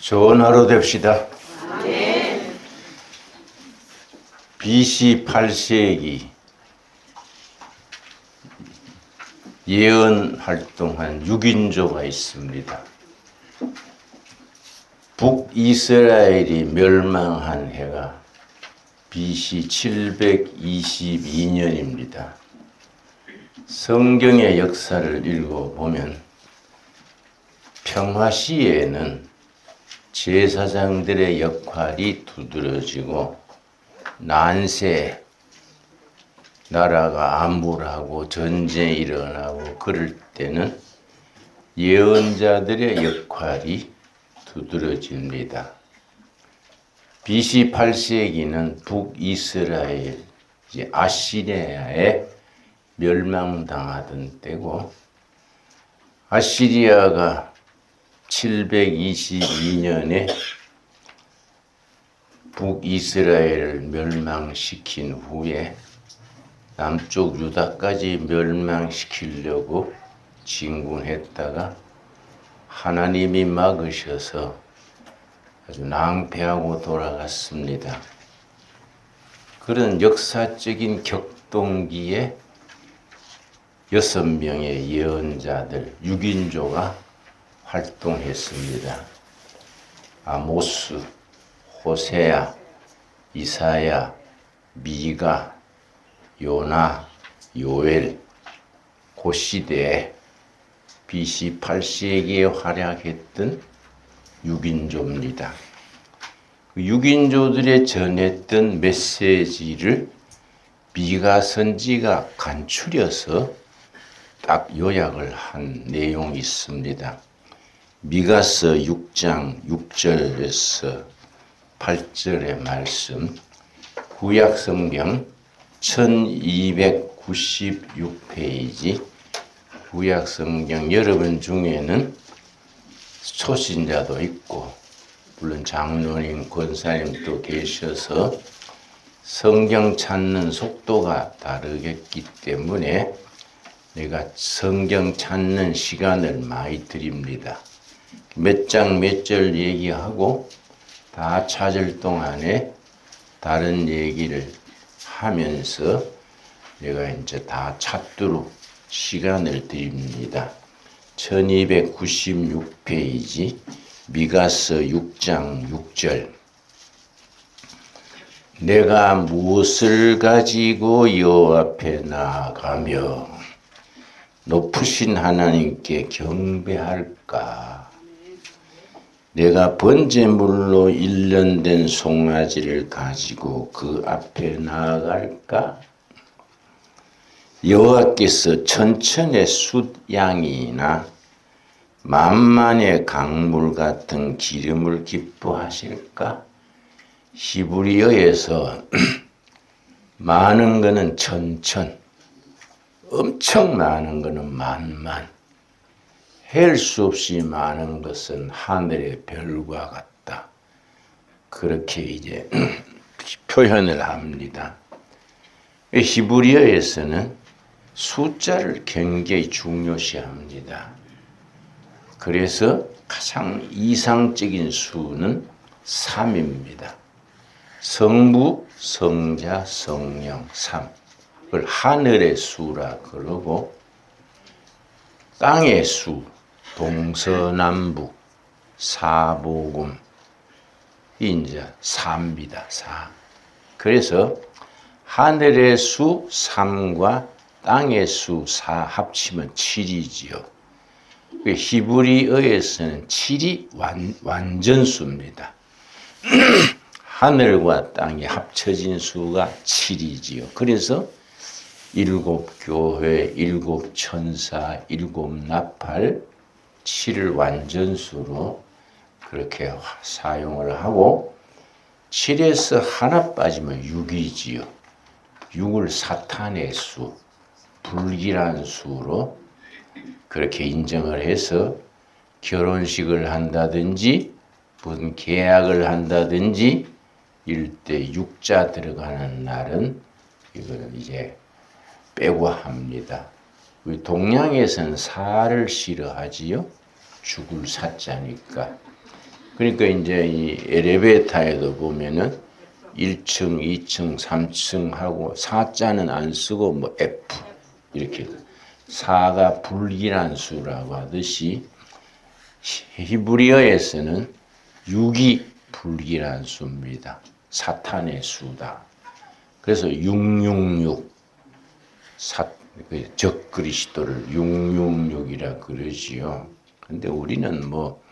좋은 하루 됩시다. 네. BC 8세기 예언 활동한 6인조가 있습니다. 북이스라엘이 멸망한 해가 BC 722년입니다. 성경의 역사를 읽어보면 평화 시에는 제사장들의 역할이 두드러지고 난세, 나라가 암울하고 전쟁이 일어나고 그럴 때는 예언자들의 역할이 두드러집니다. BC 8세기는 북이스라엘, 아시리아에 멸망당하던 때고, 아시리아가 722년에 북이스라엘을 멸망시킨 후에 남쪽 유다까지 멸망시키려고 진군했다가 하나님이 막으셔서 아주 낭패하고 돌아갔습니다. 그런 역사적인 격동기에 6명의 예언자들 6인조가 활동했습니다. 아모스, 호세야, 이사야, 미가, 요나, 요엘, 그 시대에 BC 8세기에 활약했던 6인조입니다. 6인조들의 전했던 메시지를 미가 선지가 간추려서 딱 요약을 한 내용이 있습니다. 미가서 6장 6절에서 8절의 말씀, 구약성경 1296페이지, 구약성경 여러분 중에는 초신자도 있고 물론 장로님, 권사님도 계셔서 성경 찾는 속도가 다르겠기 때문에 내가 성경 찾는 시간을 많이 드립니다. 몇 장 몇 절 얘기하고 다 찾을 동안에 다른 얘기를 하면서 내가 이제 다 찾도록 시간을 드립니다. 1296페이지 미가서 6장 6절. 내가 무엇을 가지고 여호와 앞에 나아가며 높으신 하나님께 경배할까? 내가 번제물로 일련된 송아지를 가지고 그 앞에 나아갈까? 여호와께서 천천의 숫양이나 만만의 강물 같은 기름을 기뻐하실까? 히브리어에서 많은 거는 천천, 엄청 많은 거는 만만, 헬 수 없이 많은 것은 하늘의 별과 같다. 그렇게 이제 표현을 합니다. 히브리어에서는 숫자를 굉장히 중요시합니다. 그래서 가장 이상적인 수는 3입니다. 성부, 성자, 성령 3. 그걸 하늘의 수라 그러고 땅의 수, 동서남북, 사보금 이제 4입니다. 4. 그래서 하늘의 수 3과 땅의 수 4 합치면 7이지요. 히브리어에서는 7이 완전수입니다. 하늘과 땅이 합쳐진 수가 7이지요. 그래서 7 교회, 7 천사, 7 나팔, 7을 완전수로 그렇게 사용을 하고 7에서 하나 빠지면 6이지요. 6을 사탄의 수, 불길한 수로 그렇게 인정을 해서 결혼식을 한다든지 무슨 계약을 한다든지 일대 6자 들어가는 날은 이걸 이제 빼고 합니다. 우리 동양에서는 사를 싫어하지요. 죽을 사자니까. 그러니까 이제 이 엘리베이터에도 보면은 1층, 2층, 3층 하고 4자는 안 쓰고 뭐 F 이렇게 4가 불길한 수라고 하듯이 히브리어에서는 6이 불길한 수입니다. 사탄의 수다. 그래서 666 적그리스도를 666이라 그러지요. 근데 우리는 뭐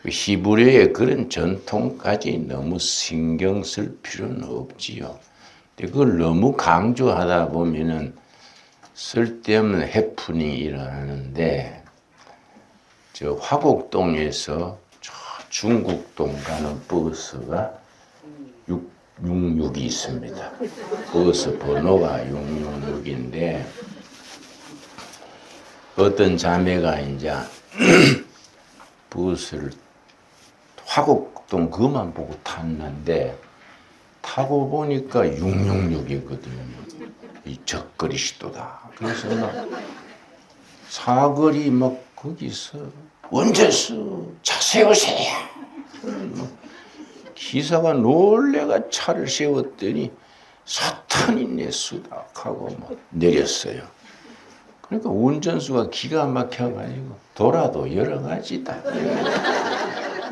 히브리어의 그런 전통까지 너무 신경 쓸 필요는 없지요. 근데 그걸 너무 강조하다 보면은 쓸데없는 해프닝이 일어나는데, 저 화곡동에서 저 중국동 가는 버스가 666이 있습니다. 버스 번호가 666인데 어떤 자매가 이제 버스를 화곡동 그만 보고 탔는데 타고 보니까 666이거든요. 이 적그리스도다. 그래서 막 사거리 막 거기서 운전수 차 세우세요. 기사가 놀래가 차를 세웠더니 사탄이 내 수다 하고 막 내렸어요. 그러니까 운전수가 기가 막혀가지고 돌아도 여러 가지다.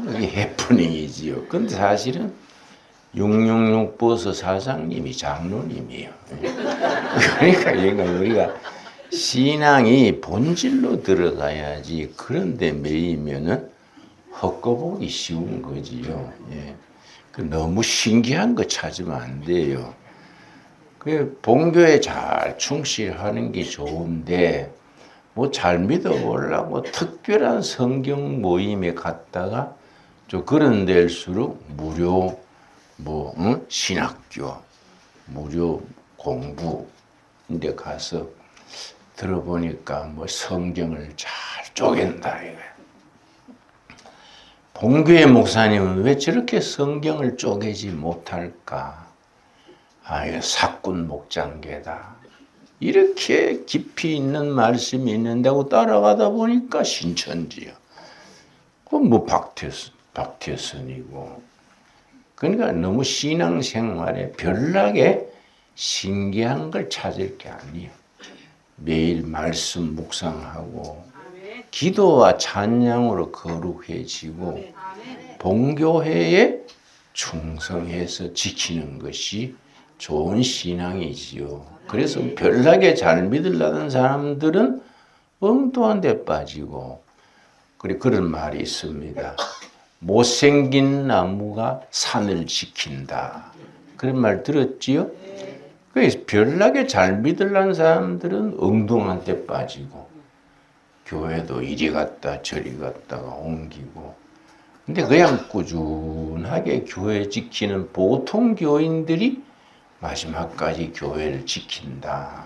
이게 해프닝이지요. 근데 사실은 666 버스 사장님이 장로님이에요. 그러니까 우리가 신앙이 본질로 들어가야지 그런데 매이면은 헛거보기 쉬운 거지요. 예. 너무 신기한 거 찾으면 안 돼요. 그 본교에 잘 충실하는 게 좋은데 뭐 잘 믿어보려고 특별한 성경 모임에 갔다가 좀 그런 데일수록 무료 신학교, 무료 공부 인데 가서 들어보니까 뭐 성경을 잘 쪼갠다 이거야. 본교의 목사님은 왜 저렇게 성경을 쪼개지 못할까? 이거 사꾼 목장계다. 이렇게 깊이 있는 말씀이 있는다고 따라가다 보니까 신천지야. 그건 뭐 박태선이고. 그러니까 너무 신앙생활에 별나게 신기한 걸 찾을 게 아니에요. 매일 말씀 묵상하고 기도와 찬양으로 거룩해지고 본교회에 충성해서 지키는 것이 좋은 신앙이지요. 그래서 별나게 잘 믿으려는 사람들은 엉뚱한 데 빠지고 그런 말이 있습니다. 못생긴 나무가 산을 지킨다. 그런 말 들었지요? 그래서 별나게 잘 믿으려는 사람들은 엉뚱한 데 빠지고 교회도 이리 갔다 저리 갔다가 옮기고 근데 그냥 꾸준하게 교회 지키는 보통 교인들이 마지막까지 교회를 지킨다.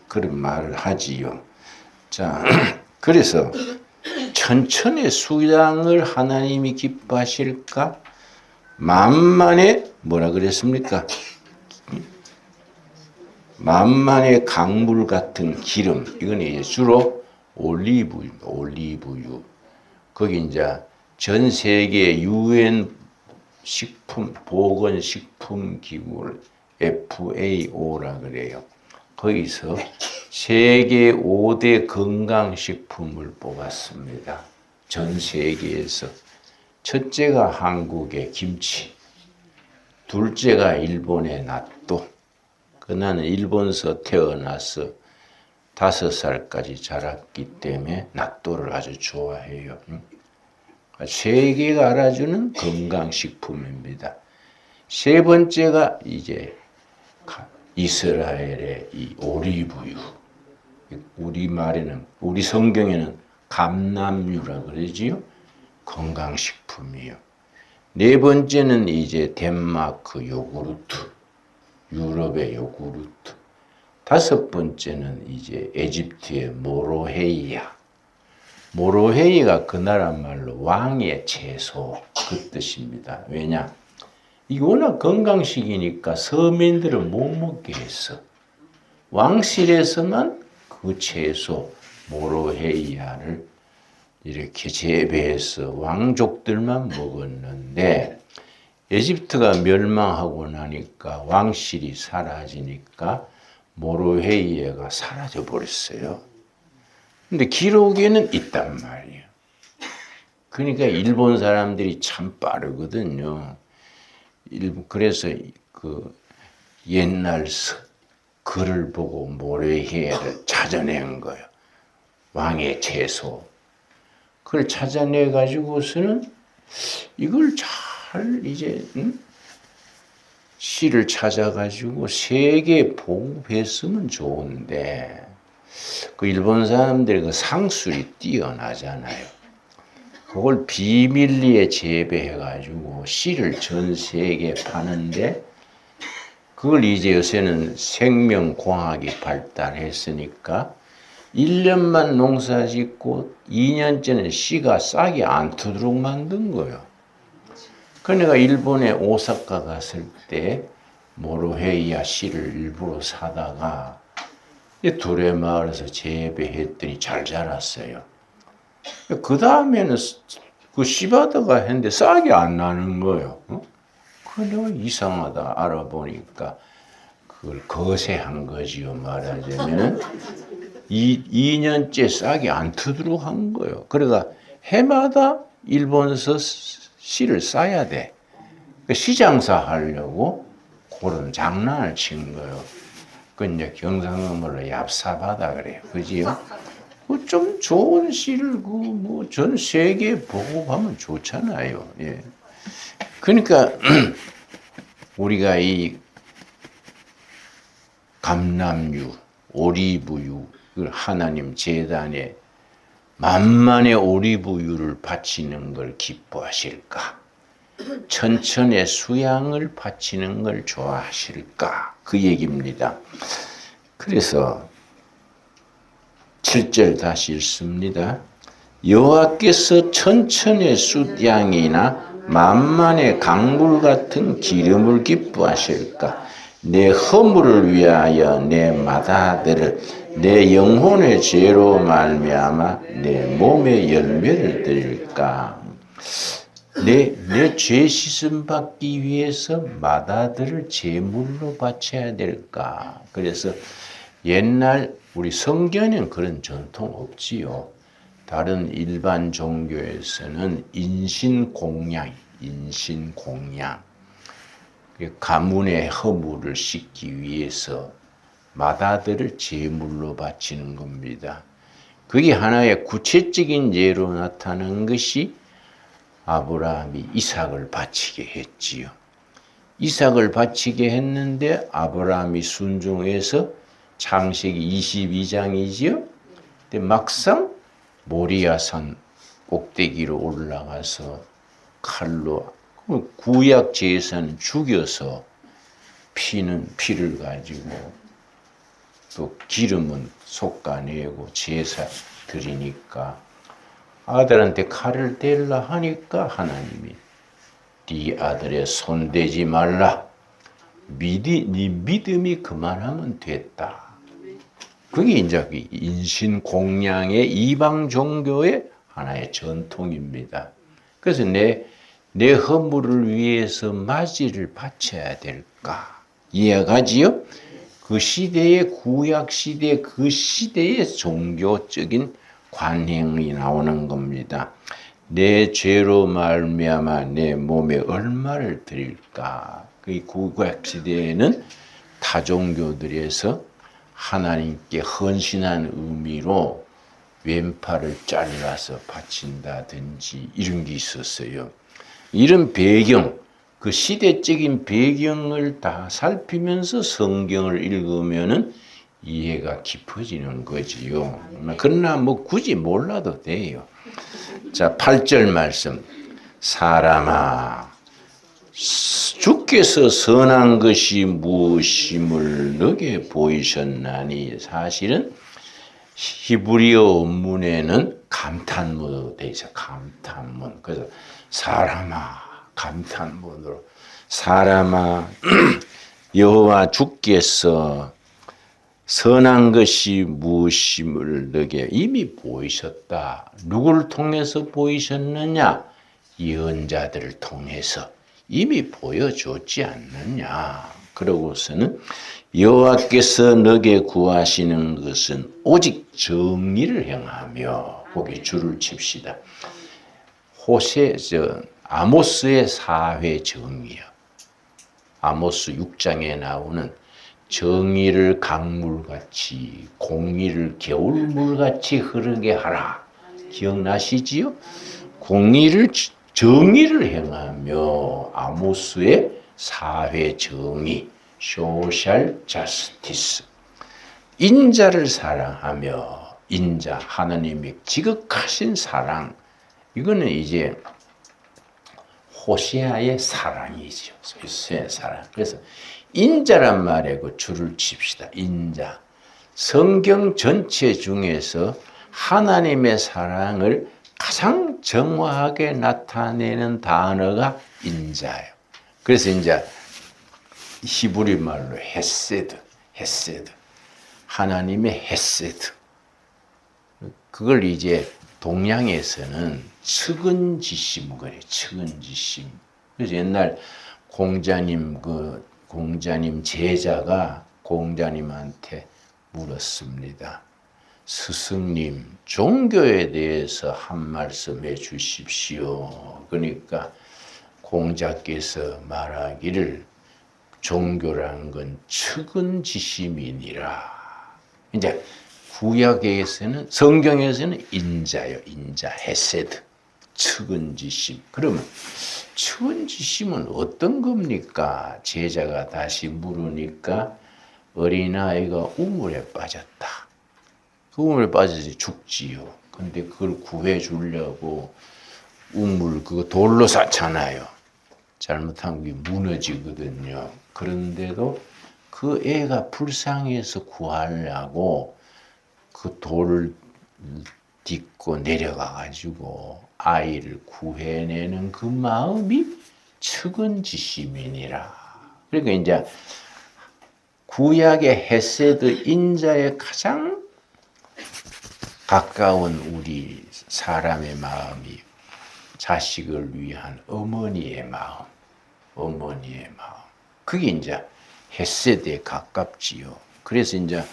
그런 말을 하지요. 자, 그래서 천천의 수양을 하나님이 기뻐하실까? 만만의 뭐라 그랬습니까? 만만의 강물 같은 기름. 이건 이제 주로 올리브유. 거기 이제 전 세계 유엔 식품 보건 식품 기구를 FAO라 그래요. 거기서 세계 5대 건강식품을 뽑았습니다. 전 세계에서. 첫째가 한국의 김치, 둘째가 일본의 낫또. 나는 일본서 태어나서 5살까지 자랐기 때문에 낫또를 아주 좋아해요. 세계가 알아주는 건강식품입니다. 세 번째가 이제 이스라엘의 이 올리브유. 우리 성경에는 감람유라 그러지요. 건강식품이요. 네 번째는 이제 덴마크 요구르트, 유럽의 요구르트. 다섯 번째는 이제 에집트의 모로헤이야. 모로헤이가 그 나라 말로 왕의 채소 그 뜻입니다. 왜냐? 이게 워낙 건강식이니까 서민들은 못 먹게 했어. 왕실에서만 그 채소 모로헤이야를 이렇게 재배해서 왕족들만 먹었는데 에집트가 멸망하고 나니까 왕실이 사라지니까 모로헤이에가 사라져 버렸어요. 근데 기록에는 있단 말이에요. 그러니까 일본 사람들이 참 빠르거든요. 그래서 그 옛날 글을 보고 모로헤이를 찾아낸 거예요. 왕의 채소. 그걸 찾아내 가지고서는 이걸 잘 이제 시를 찾아가지고 세계에 보급했으면 좋은데 그 일본 사람들이 그 상술이 뛰어나잖아요. 그걸 비밀리에 재배해가지고 시를 전 세계에 파는데 그걸 이제 요새는 생명공학이 발달했으니까 1년만 농사 짓고 2년째는 씨가 싹이 안 트도록 만든 거예요. 그러니까 일본에 오사카 갔을 때 모로헤이야 씨를 일부러 사다가 두레마을에서 재배했더니 잘 자랐어요. 그 다음에는 그 씨바다가 했는데 싹이 안 나는 거예요. 그래 이상하다 알아보니까 그걸 거세한 거지요. 말하자면 2년째 싹이 안 트도록 한 거예요. 그러니까 해마다 일본에서 씨를 싸야 돼. 시장사 하려고 그런 장난을 친 거예요. 그 이제 경상도말로 얍사바다 그래요. 그지요? 좀 좋은 씨를 뭐 전 세계에 보급하면 좋잖아요. 예. 그러니까 우리가 이 감람유, 오리브유 하나님 제단에 만만의 오리브유를 바치는 걸 기뻐하실까? 천천의 수양을 바치는 걸 좋아하실까? 그 얘기입니다. 그래서 7절 다시 읽습니다. 여호와께서 천천의 숫양이나 만만의 강물 같은 기름을 기뻐하실까? 내 허물을 위하여 내 마다들을 내 영혼의 죄로 말미암아 내 몸의 열매를 드릴까? 내 죄 씻음 받기 위해서 마다들을 제물로 바쳐야 될까? 그래서 옛날 우리 성경에는 그런 전통 없지요. 다른 일반 종교에서는 인신공양, 가문의 허물을 씻기 위해서 마다들을 제물로 바치는 겁니다. 그게 하나의 구체적인 예로 나타난 것이 아브라함이 이삭을 바치게 했지요. 이삭을 바치게 했는데 아브라함이 순종해서 창세기 22장이지요. 근데 막상 모리아산 꼭대기로 올라가서 칼로 구약 제사는 죽여서 피를 가지고 또 기름은 솎아내고 제사 드리니까 아들한테 칼을 댈라 하니까 하나님이 네 아들의 손대지 말라. 네 믿음이 그만하면 됐다. 그게 이제 인신공양의 이방 종교의 하나의 전통입니다. 그래서 내 허물을 위해서 맞이를 바쳐야 될까? 이해가지요? 그 시대의 구약 시대 그 시대의 종교적인 관행이 나오는 겁니다. 내 죄로 말미암아 내 몸에 얼마를 드릴까? 그 구약 시대에는 타종교들에서 하나님께 헌신한 의미로 왼팔을 잘라서 바친다든지 이런 게 있었어요. 이런 배경, 그 시대적인 배경을 다 살피면서 성경을 읽으면은 이해가 깊어지는 거지요. 그러나 뭐 굳이 몰라도 돼요. 자, 8절 말씀. 사람아, 주께서 선한 것이 무엇임을 너게 보이셨나니. 사실은 히브리어 원문에는 감탄문으로 되어 있어요. 감탄문. 그래서 사람아, 감탄문으로. 사람아, 여호와 주께서 선한 것이 무엇임을 너게 이미 보이셨다. 누구를 통해서 보이셨느냐? 예언자들을 통해서 이미 보여줬지 않느냐. 그러고서는 여호와께서 너게 구하시는 것은 오직 정의를 행하며, 거기 줄을 칩시다. 아모스의 사회 정의야. 아모스 6장에 나오는 정의를 강물같이, 공의를 겨울물같이 흐르게 하라. 기억나시지요? 정의를 행하며, 아모스의 사회 정의, social justice. 인자를 사랑하며, 인자, 하나님의 지극하신 사랑. 이거는 이제 호세아의 사랑이죠. 호세아의 사랑. 그래서 인자란 말에 그 줄을 칩시다. 인자. 성경 전체 중에서 하나님의 사랑을 가장 정확하게 나타내는 단어가 인자예요. 그래서 이제 히브리 말로 헤세드. 하나님의 헤세드. 그걸 이제 동양에서는 측은지심 그래. 측은지심. 그래서 옛날 공자님 제자가 공자님한테 물었습니다. 스승님, 종교에 대해서 한 말씀 해 주십시오. 그러니까 공자께서 말하기를 종교란 건 측은지심이니라. 이제 구약에서는, 성경에서는 인자요. 인자, 헤세드, 측은지심. 그러면 측은지심은 어떤 겁니까? 제자가 다시 물으니까 어린아이가 우물에 빠졌다. 그 우물에 빠져서 죽지요. 근데 그걸 구해주려고 우물 그거 돌로 쌓잖아요. 잘못하면 그게 무너지거든요. 그런데도 그 애가 불쌍해서 구하려고 그 돌을 딛고 내려가가지고 아이를 구해내는 그 마음이 측은지심이니라. 그러니까 이제 구약의 헤세드 인자에 가장 가까운 우리 사람의 마음이 자식을 위한 어머니의 마음. 그게 이제 헤세드에 가깝지요. 그래서 이제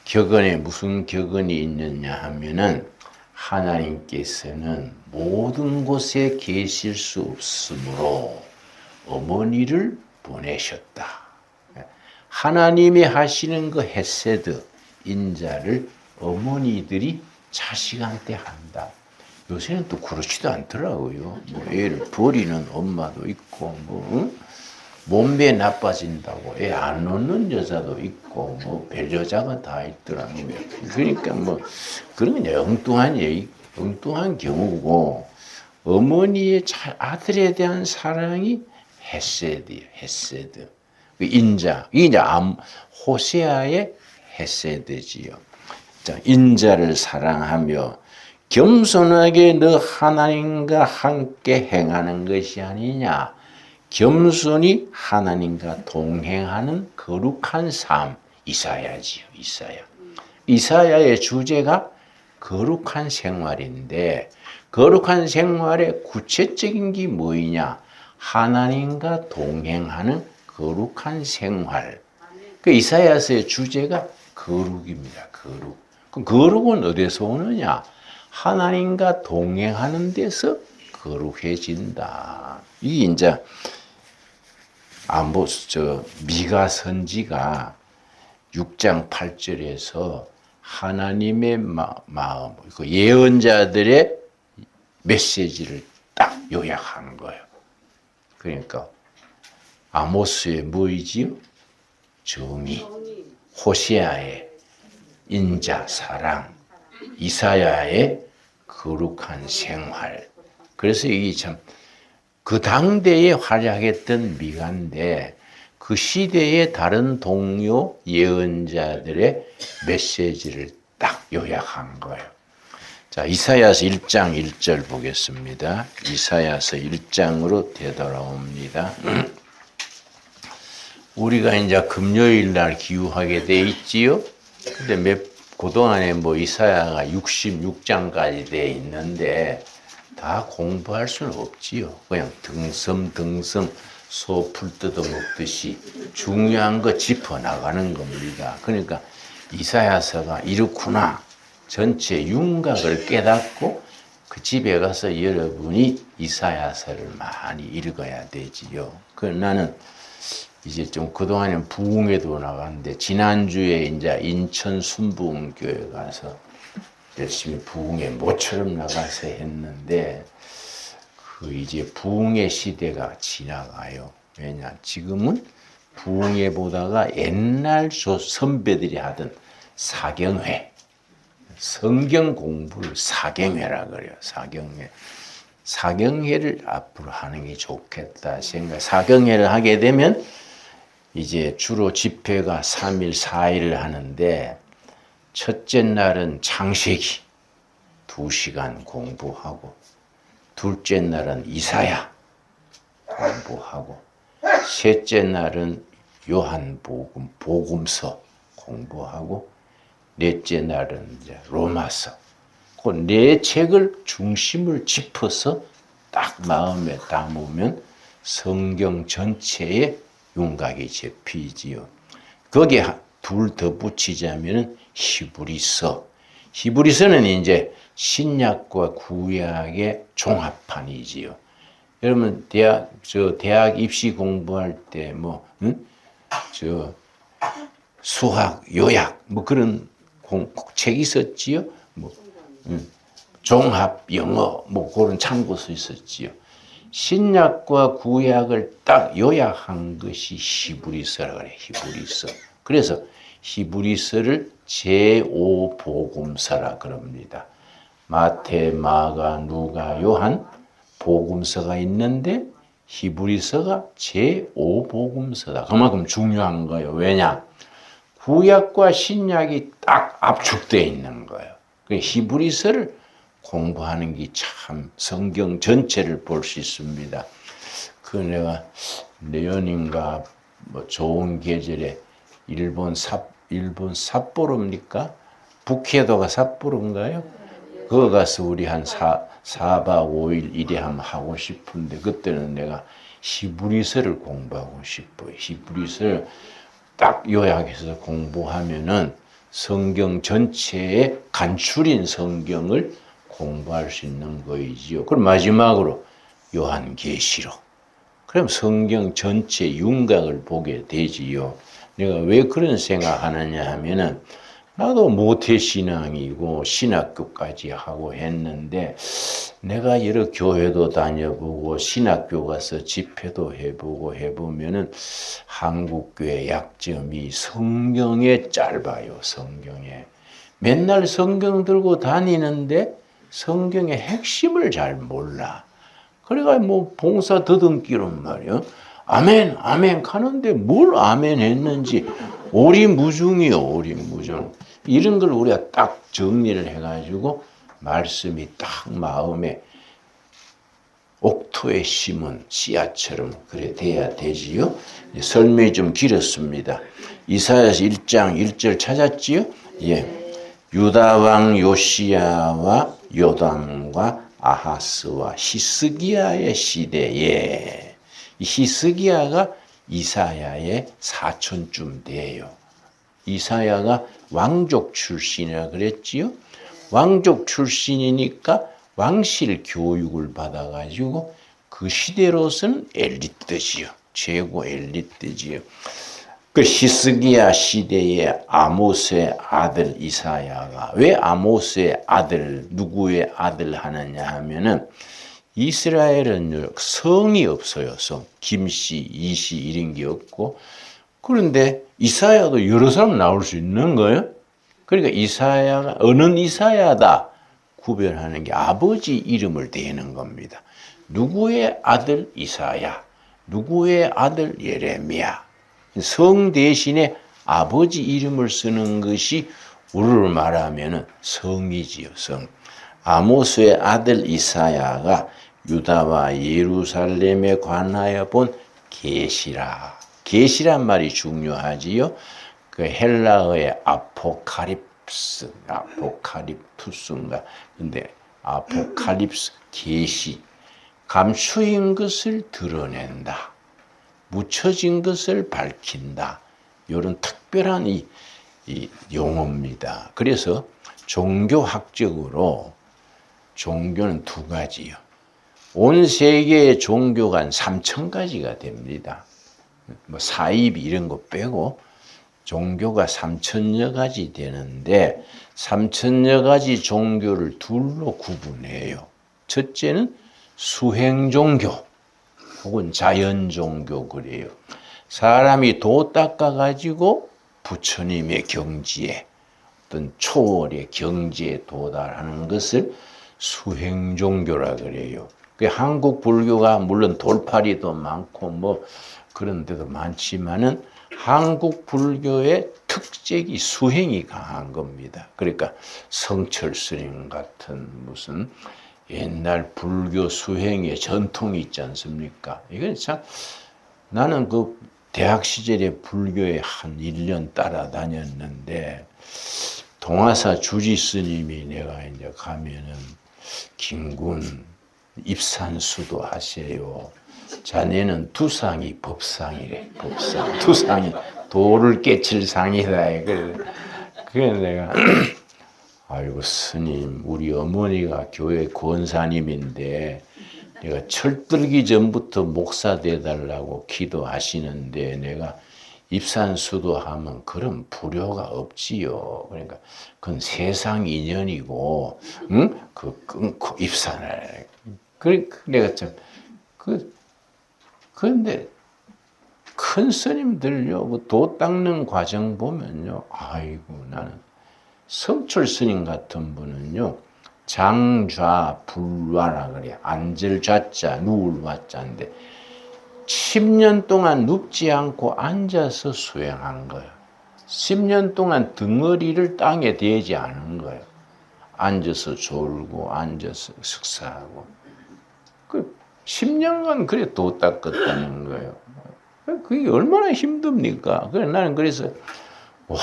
격언에 무슨 격언이 있느냐 하면은 하나님께서는 모든 곳에 계실 수 없으므로 어머니를 보내셨다. 하나님이 하시는 그 헤세드 인자를 어머니들이 자식한테 한다. 요새는 또 그렇지도 않더라고요. 뭐 애를 버리는 엄마도 있고, 몸매 나빠진다고 애 안 놓는 여자도 있고, 배려자가 다 있더라고요. 그러니까 그런 건 엉뚱한 경우고, 어머니의 아들에 대한 사랑이 헤세드예요. 헤세드. 인자. 이게 호세아의 헤세드지요. 자, 인자를 사랑하며 겸손하게 너 하나님과 함께 행하는 것이 아니냐. 겸손히 하나님과 동행하는 거룩한 삶. 이사야지요. 이사야의 주제가 거룩한 생활인데, 거룩한 생활의 구체적인 게 뭐이냐. 하나님과 동행하는 거룩한 생활. 그 이사야서의 주제가 거룩입니다. 거룩. 그럼 거룩은 어디서 오느냐? 하나님과 동행하는 데서 거룩해진다. 이게 이제 미가 선지가 6장 8절에서 하나님의 마음, 그 예언자들의 메시지를 딱 요약한 거예요. 그러니까 아모스의 뭐이지요? 정의. 호세아의 인자 사랑, 이사야의 거룩한 생활. 그래서 이게 참 그 당대에 활약했던 미가인데 그 시대의 다른 동료 예언자들의 메시지를 딱 요약한 거예요. 자, 이사야서 1장 1절 보겠습니다. 이사야서 1장으로 되돌아옵니다. 우리가 이제 금요일 날 기우하게 돼 있지요. 근데 그동안에 뭐 이사야가 66장까지 돼 있는데 다 공부할 수는 없지요. 그냥 등섬 소 풀 뜯어 먹듯이 중요한 거 짚어 나가는 겁니다. 그러니까 이사야서가 이렇구나. 전체 윤곽을 깨닫고 그 집에 가서 여러분이 이사야서를 많이 읽어야 되지요. 나는 이제 좀 그동안에는 부흥회도 나갔는데 지난주에 이제 인천 순부흥교회 가서 열심히 부흥회 모처럼 나가서 했는데 그 이제 부흥회 시대가 지나가요. 왜냐 지금은 부흥회 보다가 옛날 선배들이 하던 사경회 성경 공부를 사경회라 그래요. 사경회를 앞으로 하는 게 좋겠다 생각. 사경회를 하게 되면 이제 주로 집회가 3일, 4일을 하는데 첫째 날은 창세기 2시간 공부하고 둘째 날은 이사야 공부하고 셋째 날은 요한복음, 복음서 공부하고 넷째 날은 이제 로마서. 그 네 책을 중심을 짚어서 딱 마음에 담으면 성경 전체의 윤곽이 잡히지요. 거기에 둘 더 붙이자면 히브리서. 히브리서는 이제 신약과 구약의 종합판이지요. 여러분 대학 입시 공부할 때 수학 요약 그런 책 있었지요. 종합 영어 그런 참고서 있었지요. 신약과 구약을 딱 요약한 것이 히브리서라 그래. 히브리서. 그래서 히브리서를 제5복음서라 그럽니다. 마태, 마가, 누가, 요한 복음서가 있는데 히브리서가 제5복음서다. 그만큼 중요한 거예요. 왜냐? 구약과 신약이 딱 압축되어 있는 거예요. 히브리서를 공부하는 게 참 성경 전체를 볼 수 있습니다. 내가 내년인가 좋은 계절에 일본 삿포로입니까? 북해도가 삿포로인가요? 거기 가서 우리 한 4박 5일 일에 한번 하고 싶은데 그때는 내가 히브리서를 공부하고 싶어요. 히브리서를 딱 요약해서 공부하면은 성경 전체의 간추린 성경을 공부할 수 있는 거이지요. 그럼 마지막으로 요한계시록. 그럼 성경 전체 윤곽을 보게 되지요. 내가 왜 그런 생각하느냐 하면은 나도 모태신앙이고 신학교까지 하고 했는데 내가 여러 교회도 다녀보고 신학교 가서 집회도 해보고 해보면은 한국교회 약점이 성경에 짧아요. 성경에. 맨날 성경 들고 다니는데 성경의 핵심을 잘 몰라. 그래가 봉사 더듬기란 말이요. 아멘, 아멘 하는데 뭘 아멘 했는지 오리무중이요, 오리무중. 이런 걸 우리가 딱 정리를 해가지고 말씀이 딱 마음에 옥토에 심은 씨앗처럼 그래 돼야 되지요. 설명이 좀 길었습니다. 이사야서 1장 1절 찾았지요? 예. 유다 왕 요시야와 요담과 아하스와 히스기야의 시대에 히스기야가 이사야의 사촌쯤 돼요. 이사야가 왕족 출신이라 그랬지요. 왕족 출신이니까 왕실 교육을 받아가지고 그 시대로서는 엘리트지요. 최고 엘리트지요. 그 히스기야 시대의 아모스의 아들 이사야가 왜 아모스의 아들 누구의 아들 하느냐 하면은 이스라엘은 성이 없어요. 성. 김씨, 이씨 이런 게 없고 그런데 이사야도 여러 사람 나올 수 있는 거예요. 그러니까 이사야가 어느 이사야다 구별하는 게 아버지 이름을 대는 겁니다. 누구의 아들 이사야, 누구의 아들 예레미야. 성 대신에 아버지 이름을 쓰는 것이 우리로 말하면 성이지요. 성. 아모스의 아들 이사야가 유다와 예루살렘에 관하여 본 계시라. 계시란 말이 중요하지요. 그 헬라어의 아포칼립투스인가. 근데 아포칼립스, 계시, 감추인 것을 드러낸다. 묻혀진 것을 밝힌다. 이런 특별한 이 용어입니다. 그래서 종교학적으로 종교는 두 가지요. 온 세계의 종교가 한 3,000가지가 됩니다. 뭐 사입 이런 거 빼고 종교가 3,000여 가지 되는데 3,000여 가지 종교를 둘로 구분해요. 첫째는 수행종교 혹은 자연종교 그래요. 사람이 도 닦아가지고 부처님의 경지에 어떤 초월의 경지에 도달하는 것을 수행종교라 그래요. 한국 불교가 물론 돌파리도 많고 뭐 그런 데도 많지만은 한국 불교의 특색이 수행이 강한 겁니다. 그러니까 성철 스님 같은 무슨 옛날 불교 수행의 전통이 있지 않습니까? 이건 참 나는 그 대학 시절에 불교에 한 1년 따라다녔는데 동화사 주지 스님이 내가 이제 가면은 김군 입산수도 하세요. 자네는 두상이 법상이래. 법상. 두상이 도를 깨칠 상이다. 그래 내가 아이고 스님 우리 어머니가 교회 권사님인데 내가 철들기 전부터 목사 돼달라고 기도하시는데 내가 입산수도 하면 그런 불효가 없지요. 그러니까 그건 세상 인연이고, 응? 그 끊고 입산을. 내가 참 그런데 큰 스님들요, 그 도 닦는 과정 보면요, 아이고 나는 성철 스님 같은 분은요, 장좌 불화라 그래. 앉을 좌자, 누울 와자인데 10년 동안 눕지 않고 앉아서 수행한 거예요. 10년 동안 덩어리를 땅에 대지 않은 거예요. 앉아서 졸고 앉아서 식사하고. 그 10년간 그래 도 닦았다는 거예요. 그게 얼마나 힘듭니까? 그래 나는 그래서 와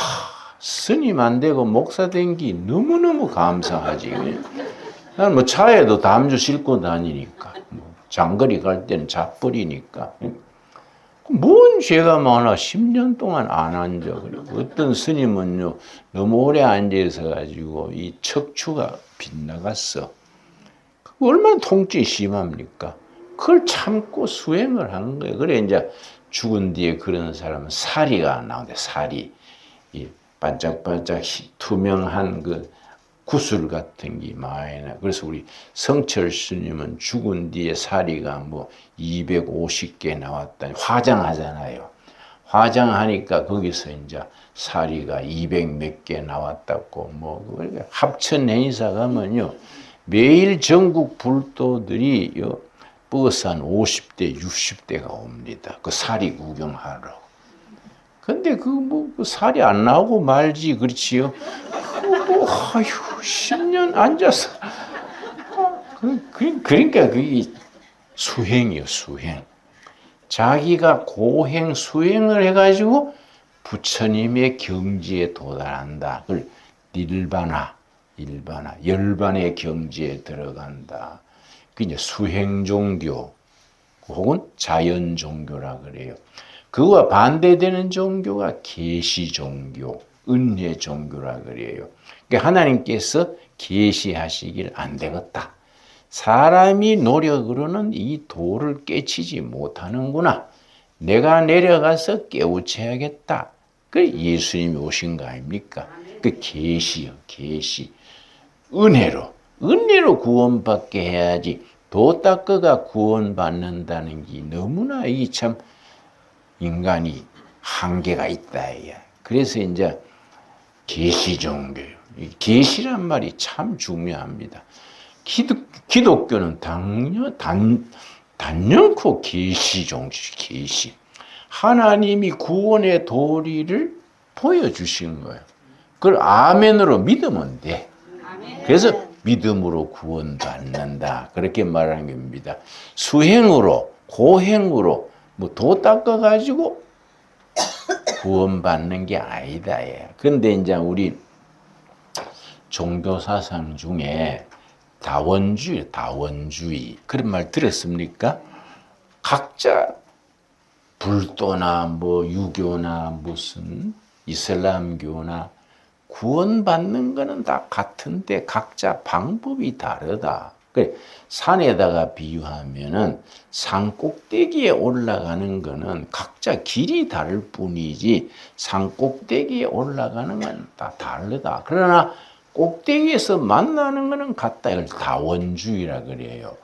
스님 안 되고 목사 된 게 너무너무 감사하지. 나는 뭐 차에도 담주 싣고 다니니까. 장거리 갈 때는 잡버리니까. 뭔 죄가 많아. 10년 동안 안 앉아. 어떤 스님은요, 너무 오래 앉아서 가지고 이 척추가 빗나갔어. 얼마나 통증이 심합니까? 그걸 참고 수행을 한 거예요. 그래, 이제 죽은 뒤에 그런 사람은 사리가 나오는데, 사리. 이 반짝반짝 투명한 그 구슬 같은 게 많이 나. 그래서 우리 성철 스님은 죽은 뒤에 사리가 뭐 250개 나왔다니 화장하잖아요. 화장하니까 거기서 이제 사리가 200 몇 개 나왔다고 뭐 합천 행사 가면요 매일 전국 불도들이 버스 한 50대 60대가 옵니다. 그 사리 구경하러. 근데 그 살이 안 나오고 말지, 그렇지요? 아유, 10년 앉아서. 그러니까 그게 수행이요, 수행. 자기가 고행, 수행을 해가지고 부처님의 경지에 도달한다. 그걸 일반화, 열반의 경지에 들어간다. 그게 이제 수행종교 혹은 자연종교라 그래요. 그와 반대되는 종교가 계시종교, 은혜종교라 그래요. 그러니까 하나님께서 계시하시길 안 되겠다. 사람이 노력으로는 이 도를 깨치지 못하는구나. 내가 내려가서 깨우쳐야겠다. 그 예수님이 오신 거 아닙니까? 그 계시요, 계시. 은혜로 구원받게 해야지. 도 닦아가 구원받는다는 게 너무나 이 참 인간이 한계가 있다. 그래서 이제 계시종교요. 계시란 말이 참 중요합니다. 기독교는 단연코 계시종교, 계시. 하나님이 구원의 도리를 보여주신 거예요. 그걸 아멘으로 믿으면 돼. 그래서 믿음으로 구원받는다. 그렇게 말하는 겁니다. 수행으로, 고행으로, 뭐 도 닦아가지고 구원받는 게 아니다. 그런데 이제 우리 종교 사상 중에 다원주의 그런 말 들었습니까? 각자 불교나 뭐 유교나 무슨 이슬람교나 구원받는 거는 다 같은데 각자 방법이 다르다. 그래, 산에다가 비유하면은 산 꼭대기에 올라가는 거는 각자 길이 다를 뿐이지 산 꼭대기에 올라가는 건 다 다르다. 그러나 꼭대기에서 만나는 거는 같다. 이걸 다원주의라 그래요.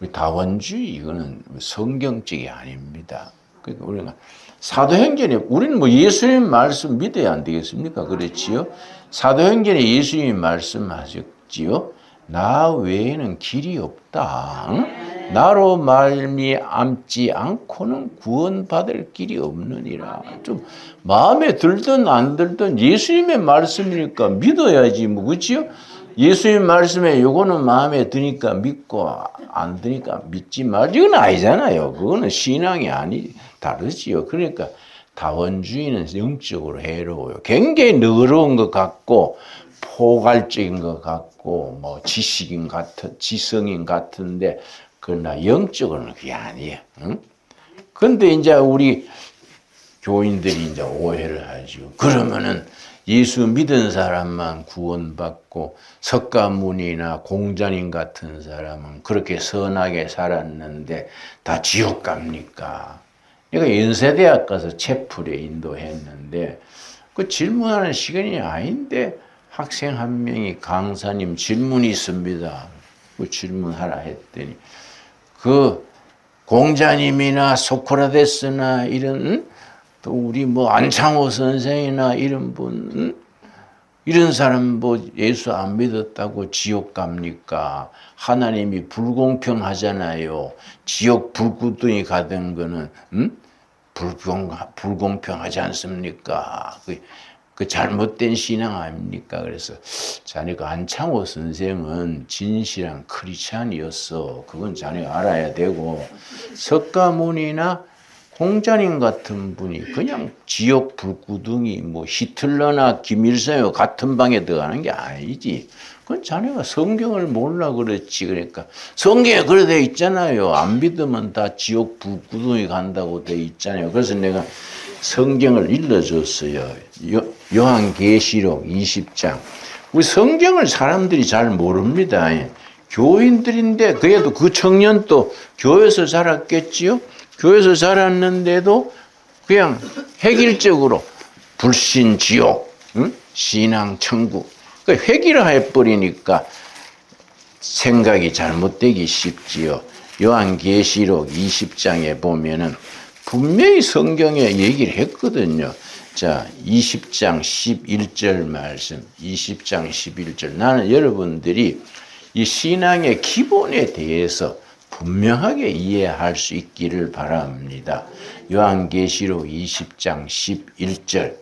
우리 다원주의 이거는 성경적이 아닙니다. 그러니까 우리가 사도행전에 우리는 뭐 예수님 말씀 믿어야 안 되겠습니까? 그렇지요? 사도행전에 예수님이 말씀하셨지요. 나 외에는 길이 없다. 응? 나로 말미암지 않고는 구원받을 길이 없느니라. 좀 마음에 들든 안 들든 예수님의 말씀이니까 믿어야지 뭐 그렇지요? 예수님 말씀에 요거는 마음에 드니까 믿고 안 드니까 믿지 말 이건 아니잖아요. 그거는 신앙이 다르지요. 그러니까 다원주의는 영적으로 해로워요. 굉장히 너그러운 것 같고 포괄적인 것 같고 뭐 지성인 같은데 그러나 영적으로는 그게 아니에요. 응? 근데 이제 우리 교인들이 이제 오해를 하죠. 그러면은 예수 믿은 사람만 구원받고 석가모니나 공자님 같은 사람은 그렇게 선하게 살았는데 다 지옥 갑니까? 내가 연세대학 가서 채플에 인도했는데 그 질문하는 시간이 아닌데 학생 한 명이 강사님 질문이 있습니다. 그 질문하라 했더니 그 공자님이나 소크라테스나 이런 또 우리 뭐 안창호 선생이나 이런 분 이런 사람 뭐 예수 안 믿었다고 지옥 갑니까? 하나님이 불공평하잖아요. 지옥 불구덩이 가던 거는 불공평하지 않습니까? 그 잘못된 신앙 아닙니까? 그래서 자네가 안창호 선생은 진실한 크리스찬이었어. 그건 자네가 알아야 되고 석가모니나 공자님 같은 분이 그냥 지옥 불구덩이 뭐 히틀러나 김일성이 같은 방에 들어가는 게 아니지. 그건 자네가 성경을 몰라 그렇지. 그러니까 성경에 그래 돼 있잖아요. 안 믿으면 다 지옥 불구덩이 간다고 돼 있잖아요. 그래서 내가 성경을 일러줬어요. 요한계시록 20장. 우리 성경을 사람들이 잘 모릅니다. 교인들인데 그래도 그 청년도 교회에서 자랐겠지요. 교회에서 자랐는데도 그냥 획일적으로 불신 지옥, 신앙 천국. 획일화 해버리니까 생각이 잘못되기 쉽지요. 요한계시록 20장에 보면은 분명히 성경에 얘기를 했거든요. 자, 20장 11절 말씀, 20장 11절. 나는 여러분들이 이 신앙의 기본에 대해서 분명하게 이해할 수 있기를 바랍니다. 요한계시록 20장 11절.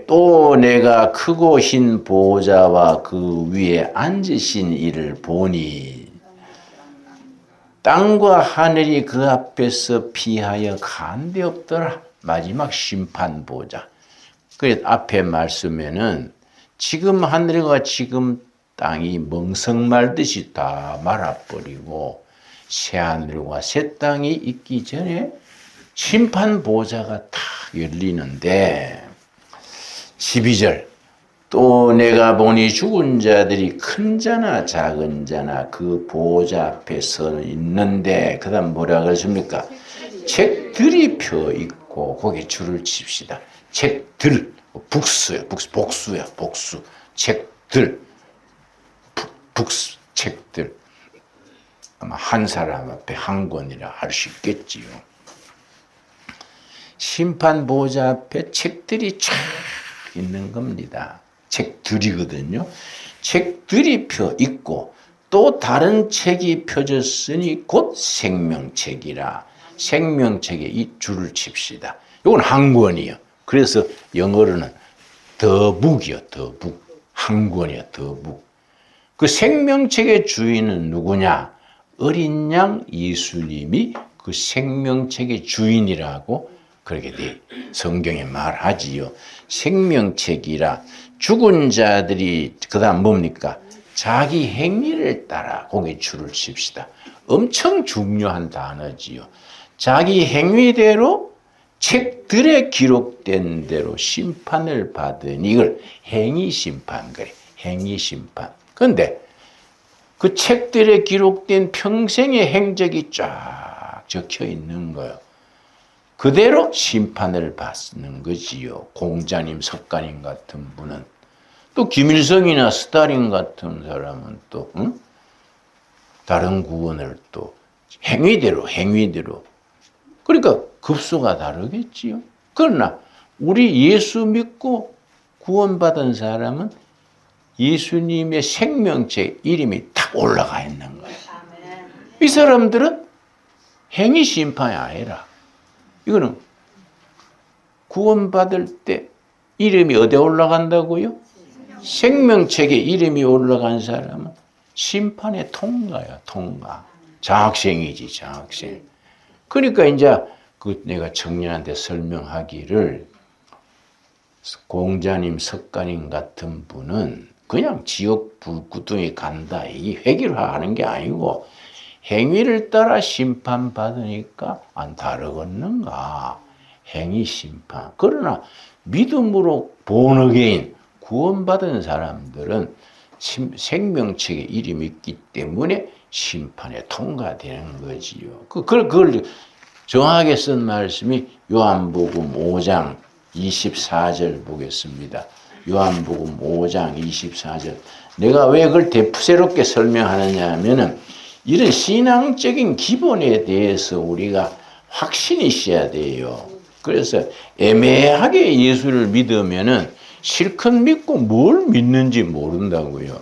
또 내가 크고 흰 보좌와 그 위에 앉으신 이를 보니 땅과 하늘이 그 앞에서 피하여 간데 없더라. 마지막 심판 보좌. 그 앞에 말씀에는 지금 하늘과 지금 땅이 멍석 말듯이 다 말아버리고 새 하늘과 새 땅이 있기 전에 심판 보좌가 탁 열리는데 12절 또 내가 보니 죽은 자들이 큰 자나 작은 자나 그 보좌 앞에 서 있는데 그 다음 뭐라 그랬습니까? 책들이 펴 있고 거기에 줄을 칩시다. 책들 복수야 복수 책들 북스 책들 아마 한 사람 앞에 한 권이라 할 수 있겠지요. 심판 보좌 앞에 책들이 쫙 있는 겁니다. 책들이거든요. 책들이 펴 있고 또 다른 책이 펴졌으니 곧 생명책이라. 생명책에 이 줄을 칩시다. 이건 한 권이요. 그래서 영어로는 the book이요. the book. 한 권이요. the book. 그 생명책의 주인은 누구냐? 어린 양 예수님이 그 생명책의 주인이라고 그렇게 돼. 성경에 말하지요. 생명책이라 죽은 자들이 그다음 뭡니까? 자기 행위를 따라 거기에 줄을 칩시다. 엄청 중요한 단어지요. 자기 행위대로 책들에 기록된 대로 심판을 받은 이걸 행위심판 그래. 행위심판. 그런데 그 책들에 기록된 평생의 행적이 쫙 적혀 있는 거예요. 그대로 심판을 받는 거지요. 공자님, 석가님 같은 분은. 또 김일성이나 스탈린 같은 사람은 또 다른 구원을 또 행위대로. 그러니까 급수가 다르겠지요. 그러나 우리 예수 믿고 구원받은 사람은 예수님의 생명체 이름이 딱 올라가 있는 거예요. 이 사람들은 행위 심판이 아니라 이거는 구원받을 때 이름이 어디에 올라간다고요? 생명책에 이름이 올라간 사람은 심판의 통과야, 통과. 장학생이지, 장학생. 그러니까 이제 내가 청년한테 설명하기를 공자님, 석가님 같은 분은 그냥 지옥 불구덩이 간다. 이 회귀하는 게 아니고 행위를 따라 심판받으니까 안 다르겠는가. 행위 심판. 그러나 믿음으로 본어게인 구원받은 사람들은 생명책에 이름이 있기 때문에 심판에 통과되는 거지요. 그걸 정확하게 쓴 말씀이 요한복음 5장 24절 보겠습니다. 요한복음 5장 24절. 내가 왜 그걸 대푸새롭게 설명하느냐 하면은 이런 신앙적인 기본에 대해서 우리가 확신이 있어야 돼요. 그래서 애매하게 예수를 믿으면은 실컷 믿고 뭘 믿는지 모른다고요.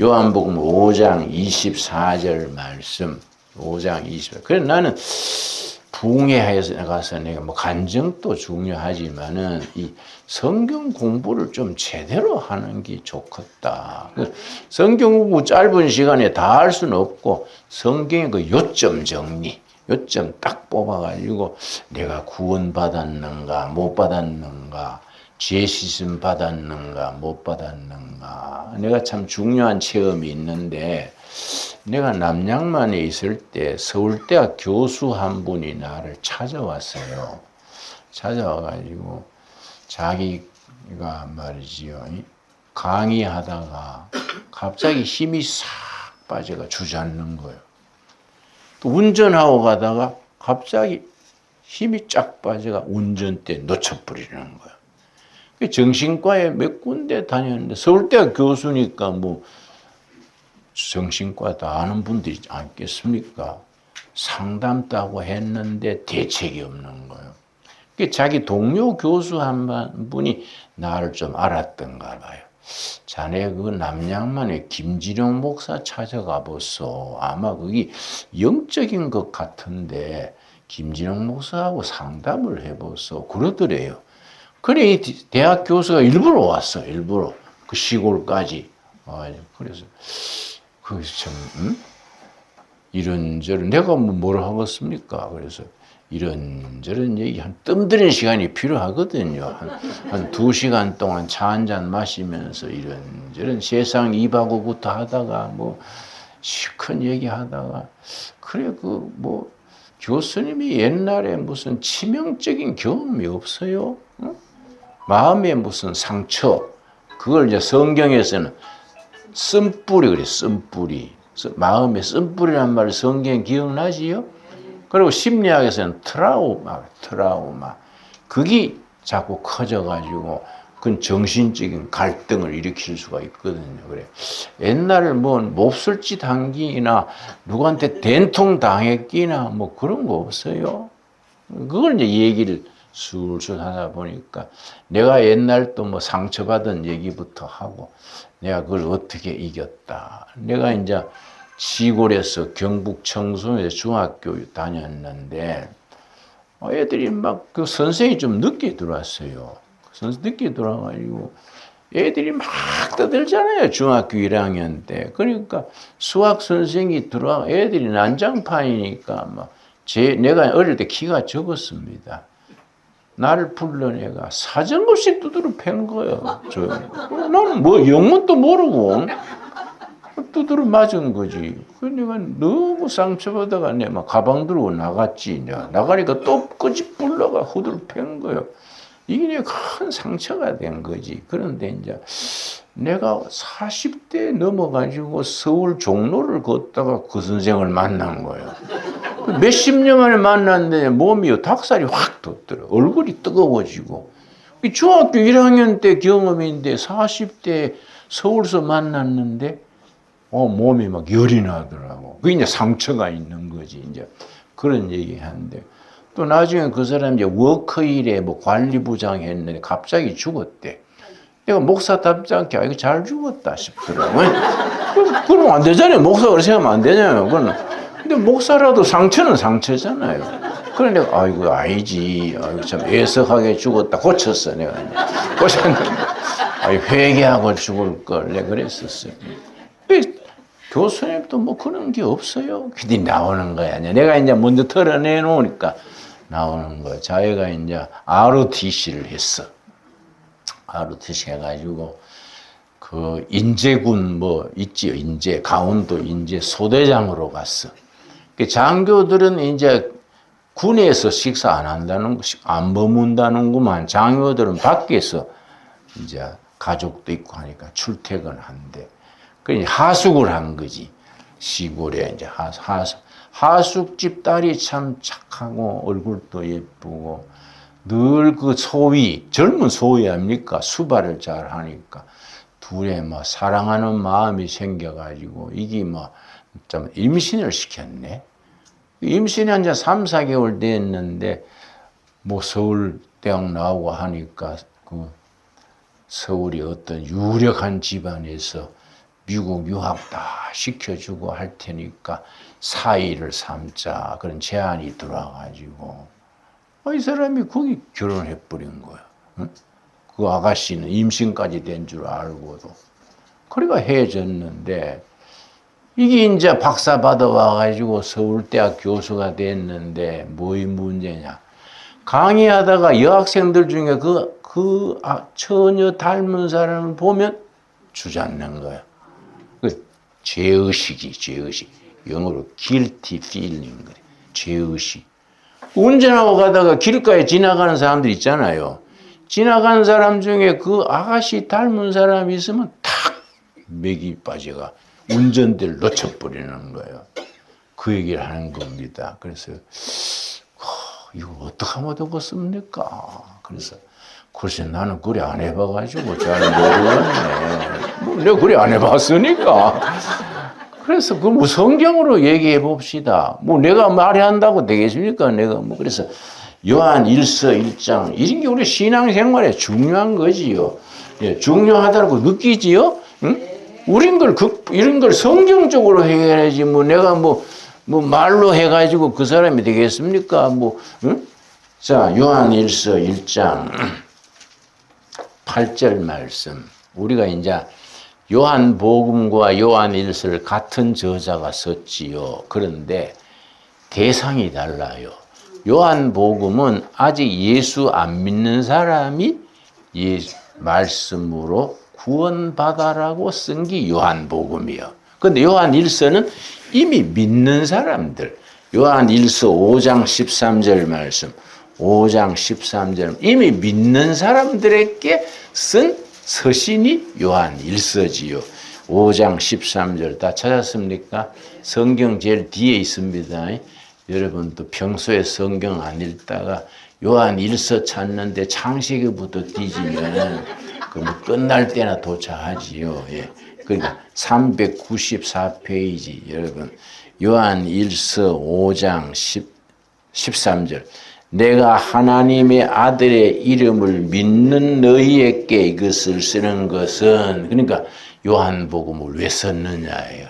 요한복음 5장 24절 말씀. 5장 24절. 그래서 나는 부흥회에서 가서 내가 뭐 간증도 중요하지만은 이 성경 공부를 좀 제대로 하는 게 좋겠다. 성경 공부 짧은 시간에 다 할 수는 없고 성경의 그 요점 정리, 요점 딱 뽑아가지고 내가 구원받았는가 못 받았는가, 죄 씻음 받았는가 못 받았는가. 내가 참 중요한 체험이 있는데 내가 남양만에 있을 때 서울대학 교수 한 분이 나를 찾아왔어요. 찾아와가지고 자기가 말이지요. 강의하다가 갑자기 힘이 싹 빠져가 주저앉는 거예요. 또 운전하고 가다가 갑자기 힘이 쫙 빠져가 운전대 놓쳐버리는 거예요. 정신과에 몇 군데 다녔는데 서울대학 교수니까 뭐 정신과 다 아는 분들이 않겠습니까? 상담 따고 했는데 대책이 없는 거예요. 자기 동료 교수 한 분이 나를 좀 알았던가 봐요. 자네 그 남양만에 김진영 목사 찾아가 보소. 아마 그게 영적인 것 같은데 김진영 목사하고 상담을 해보소. 그러더래요. 그래 이 대학 교수가 일부러 왔어. 일부러 그 시골까지. 그래서 그 참 이런저런 내가 뭐라 하겠습니까? 그래서 이런저런 얘기 한 뜸들이는 시간이 필요하거든요. 한 2시간 동안 차 한잔 마시면서 이런저런 세상 이바구부터 하다가 뭐 시큰 얘기하다가 그래 그 뭐 교수님이 옛날에 무슨 치명적인 경험이 없어요? 응? 마음에 무슨 상처 그걸 이제 성경에서는 쓴뿌리 그래 쓴뿌리 마음에 쓴뿌리란 말을 성경 기억나지요? 그리고 심리학에서는 트라우마 그게 자꾸 커져가지고 그건 정신적인 갈등을 일으킬 수가 있거든요. 그래 옛날에 뭐 몹쓸 짓 한 기나 누구한테 된통 당했기나 뭐 그런 거 없어요. 그걸 이제 얘기를 술술 하다 보니까 내가 옛날 또 뭐 상처받은 얘기부터 하고 내가 그걸 어떻게 이겼다. 내가 이제 시골에서 경북 청송에 중학교 다녔는데 애들이 막 그 선생이 좀 늦게 들어왔어요. 선생 늦게 들어와가지고 애들이 막 떠들잖아요. 중학교 1학년 때. 그러니까 수학 선생이 들어와 애들이 난장판이니까 막 내가 어릴 때 키가 적었습니다. 나를 불러내가 사정없이 두드려 팬 거야. 나는 뭐 영문도 모르고 두드려 맞은 거지. 그러니까 너무 상처받아가 내 막 가방 들고 나갔지. 나가니까 또 끄집 불러가 후들 팬 거야. 이게 내가 큰 상처가 된 거지. 그런데 이제 내가 40대 넘어가지고 서울 종로를 걷다가 그 선생을 만난 거야. 몇십 년 만에 만났는데 몸이 닭살이 확 돋더라. 얼굴이 뜨거워지고. 중학교 1학년 때 경험인데 40대 서울서 만났는데 몸이 막 열이 나더라고. 그게 이제 상처가 있는 거지. 이제 그런 얘기 하는데. 또 나중에 그 사람이 이제 워커힐에 뭐 관리부장 했는데 갑자기 죽었대. 내가 목사답지 않게 이거 잘 죽었다 싶더라고. 그러면 안 되잖아요. 목사가 생각하면 안 되잖아요. 그거는. 근데 목사라도 상처는 상처잖아요. 그래 내가 아이고 아니지. 아이고 참 애석하게 죽었다. 고쳤어 내가. 고쳤는데 회개하고 죽을 걸 내가 그랬었어요. 교수님도 뭐 그런 게 없어요. 근데 나오는 거야. 내가 이제 먼저 털어내 놓으니까 나오는 거야. 자기가 이제 ROTC를 했어. ROTC 해가지고 그 인제군 뭐 있지요. 인제 강원도 인제 소대장으로 갔어. 장교들은 이제 군에서 식사 안 한다는 안 머문다는구만. 장교들은 밖에서 이제 가족도 있고 하니까 출퇴근한대. 그 하숙을 한 거지. 시골에 이제 하숙집 딸이 참 착하고 얼굴도 예쁘고 늘 그 소위 젊은 소위 아닙니까? 수발을 잘 하니까 둘의 뭐 사랑하는 마음이 생겨가지고 이게 뭐 좀 임신을 시켰네. 임신이 한 3, 4개월 됐는데 뭐 서울대학 나오고 하니까 그 서울이 어떤 유력한 집안에서 미국 유학 다 시켜주고 할 테니까 사이를 삼자 그런 제안이 들어와가지고 이 사람이 거기 결혼해버린 거야. 응? 그 아가씨는 임신까지 된 줄 알고도. 그러니까 헤어졌는데 이게 이제 박사 받아와가지고 서울대학 교수가 됐는데 뭐의 문제냐. 강의하다가 여학생들 중에 처녀 닮은 사람을 보면 주저앉는 거야. 죄의식. 영어로 guilty feeling. 죄의식. 운전하고 가다가 길가에 지나가는 사람들 있잖아요. 지나가는 사람 중에 그 아가씨 닮은 사람이 있으면 탁 맥이 빠져가 운전대를 놓쳐버리는 거예요. 그 얘기를 하는 겁니다. 그래서 이거 어떻게 하면 되겠습니까? 그래서 글쎄 나는 그래 안 해봐가지고 잘 모르겠네. 뭐 내가 그래 안 해봤으니까. 그래서 그 뭐 성경으로 얘기해 봅시다. 뭐 내가 말해 한다고 되겠습니까? 내가 뭐 그래서 요한 1서 1장 이런 게 우리 신앙생활에 중요한 거지요. 예, 중요하다고 느끼지요? 응? 이런 걸 성경적으로 해야지 뭐 내가 뭐 말로 해가지고 그 사람이 되겠습니까? 응? 자, 요한 1서 1장 8절 말씀. 우리가 이제 요한복음과 요한 1서를 같은 저자가 썼지요. 그런데 대상이 달라요. 요한복음은 아직 예수 안 믿는 사람이 말씀으로 구원받아라고 쓴 게 요한복음이요. 근데 요한 1서는 이미 믿는 사람들. 요한 1서 5장 13절 말씀. 5장 13절 이미 믿는 사람들에게 쓴 서신이 요한 1서지요. 5장 13절 다 찾았습니까? 성경 제일 뒤에 있습니다. 여러분도 평소에 성경 안 읽다가 요한 1서 찾는데 창세기부터 뒤지면 그 끝날 때나 도착하지요. 예. 그러니까 394페이지 여러분 요한 1서 5장 13절 내가 하나님의 아들의 이름을 믿는 너희에게 이것을 쓰는 것은 그러니까 요한복음을 왜 썼느냐예요.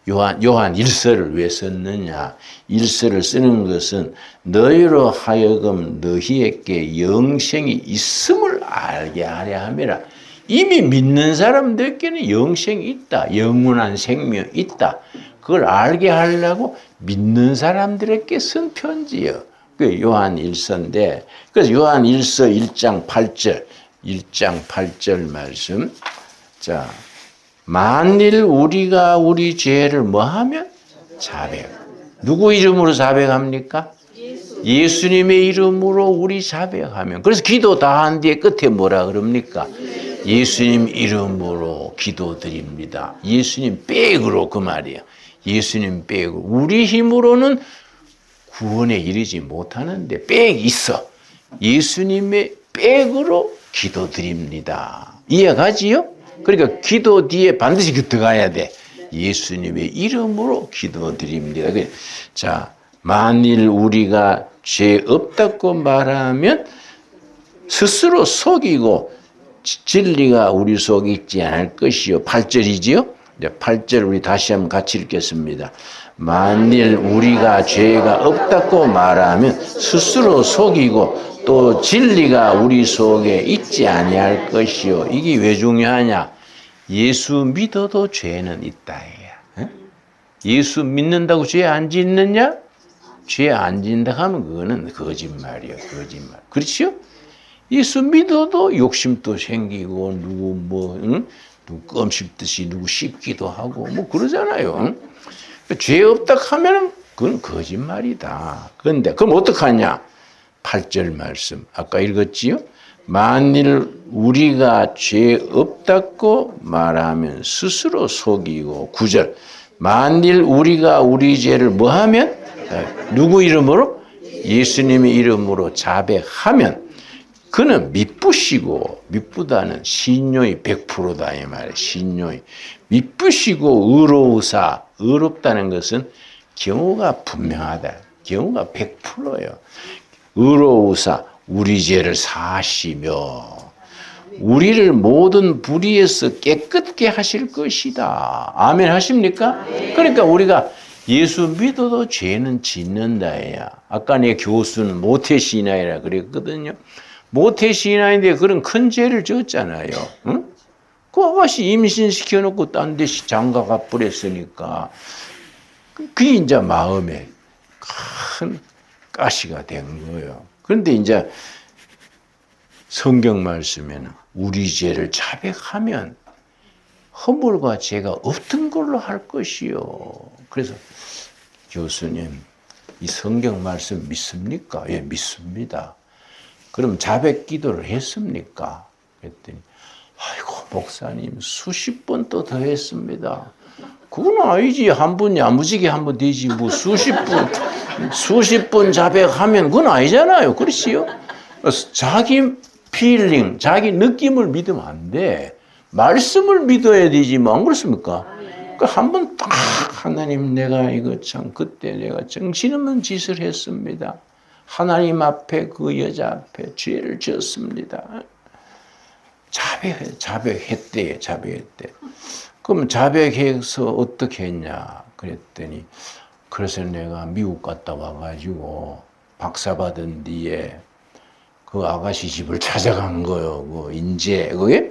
요한 1서를 왜 썼느냐. 1서를 쓰는 것은 너희로 하여금 너희에게 영생이 있음을 알게 하려 함이라. 이미 믿는 사람들에게는 영생이 있다. 영원한 생명이 있다. 그걸 알게 하려고 믿는 사람들에게 쓴 편지예요. 그 요한 1서인데, 그래서 요한 1서 1장 8절 말씀. 자, 만일 우리가 우리 죄를 뭐 하면? 자백. 누구 이름으로 자백합니까? 예수님의 이름으로 우리 자백하면. 그래서 기도 다 한 뒤에 끝에 뭐라 그럽니까? 예수님 이름으로 기도드립니다. 예수님 백으로 그 말이에요. 예수님 백으로. 우리 힘으로는 구원에 이르지 못하는데 백 있어. 예수님의 백으로 기도드립니다. 이해가지요? 그러니까 기도 뒤에 반드시 들어가야 돼. 예수님의 이름으로 기도드립니다. 자, 만일 우리가 죄 없다고 말하면 스스로 속이고 진리가 우리 속에 있지 않을 것이요. 8절이지요? 8절 우리 다시 한번 같이 읽겠습니다. 만일 우리가 죄가 없다고 말하면 스스로 속이고 또 진리가 우리 속에 있지 아니할 것이요. 이게 왜 중요하냐? 예수 믿어도 죄는 있다. 예수 믿는다고 죄 안 짓느냐? 죄 안 짓는다 하면 그거는 거짓말이에요. 거짓말. 그렇죠? 예수 믿어도 욕심도 생기고 누구 껌 씹듯이 누구 씹기도 하고 뭐 그러잖아요. 죄 없다 하면 그건 거짓말이다. 그런데 그럼 어떡하냐? 8절 말씀 아까 읽었지요? 만일 우리가 죄 없다고 말하면 스스로 속이고 9절 만일 우리가 우리 죄를 뭐 하면? 누구 이름으로? 예수님의 이름으로 자백하면 그는 미쁘시고 미쁘다는 신용이 100%다 이 말이에요. 신용이 미쁘시고 의로우사 의롭다는 것은 경우가 분명하다. 경우가 100%예요. 의로우사 우리 죄를 사시며 우리를 모든 불의에서 깨끗게 하실 것이다. 아멘 하십니까? 그러니까 우리가 예수 믿어도 죄는 짓는다야. 아까 내 교수는 모태신앙이라 그랬거든요. 모태신앙인데 그런 큰 죄를 졌잖아요. 응? 그 아가씨 임신시켜놓고 딴 데 장가가 버렸으니까 그게 이제 마음에 큰 가시가 된 거예요. 그런데 이제 성경 말씀에는 우리 죄를 자백하면 허물과 죄가 없던 걸로 할 것이요. 그래서 교수님 이 성경 말씀 믿습니까? 예, 믿습니다. 그럼 자백 기도를 했습니까? 그랬더니 아이고 목사님 수십 번 또 더 했습니다. 그건 아니지. 한 번 야무지게 한 번 되지 뭐 수십 번 자백하면 그건 아니잖아요. 그렇지요? 자기 필링, 자기 느낌을 믿으면 안 돼. 말씀을 믿어야 되지 뭐 안 그렇습니까? 그러니까 한 번 딱 하나님 내가 이거 참 그때 내가 정신없는 짓을 했습니다. 하나님 앞에 그 여자 앞에 죄를 지었습니다. 자백했대. 그럼 자백해서 어떻게 했냐 그랬더니 그래서 내가 미국 갔다 와가지고 박사 받은 뒤에 그 아가씨 집을 찾아간 거요. 그 인제 그게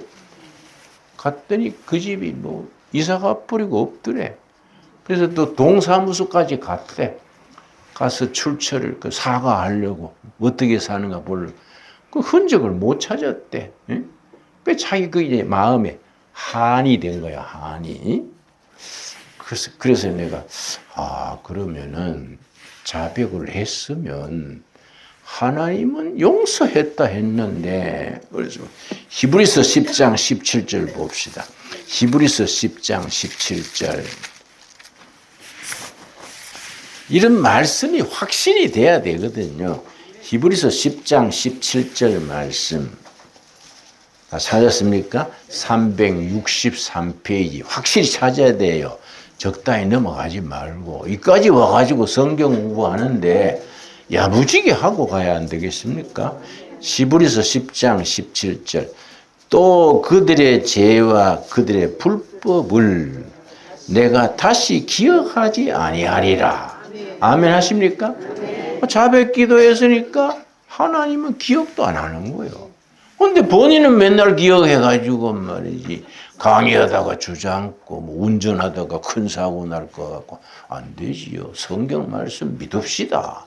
갔더니 그 집이 뭐 이사가 버리고 없더래. 그래서 또 동사무소까지 갔대. 가서 출처를 그 사과하려고 어떻게 사는가 보려고 그 흔적을 못 찾았대. 그 자기 그 이제 마음에 한이 된 거야. 한이. 그래서 내가 그러면은 자백을 했으면 하나님은 용서했다 했는데 그래서 히브리서 10장 17절 봅시다. 히브리서 10장 17절 이런 말씀이 확신이 돼야 되거든요. 히브리서 10장 17절 말씀 찾았습니까? 363페이지 확실히 찾아야 돼요. 적당히 넘어가지 말고 여기까지 와가지고 성경 공부하는데 야무지게 하고 가야 안 되겠습니까? 히브리서 10장 17절 또 그들의 죄와 그들의 불법을 내가 다시 기억하지 아니하리라. 아멘 하십니까? 자백 기도했으니까 하나님은 기억도 안 하는 거예요. 근데 본인은 맨날 기억해가지고 말이지 강의하다가 주저앉고 뭐 운전하다가 큰 사고 날 것 같고 안 되지요. 성경 말씀 믿읍시다.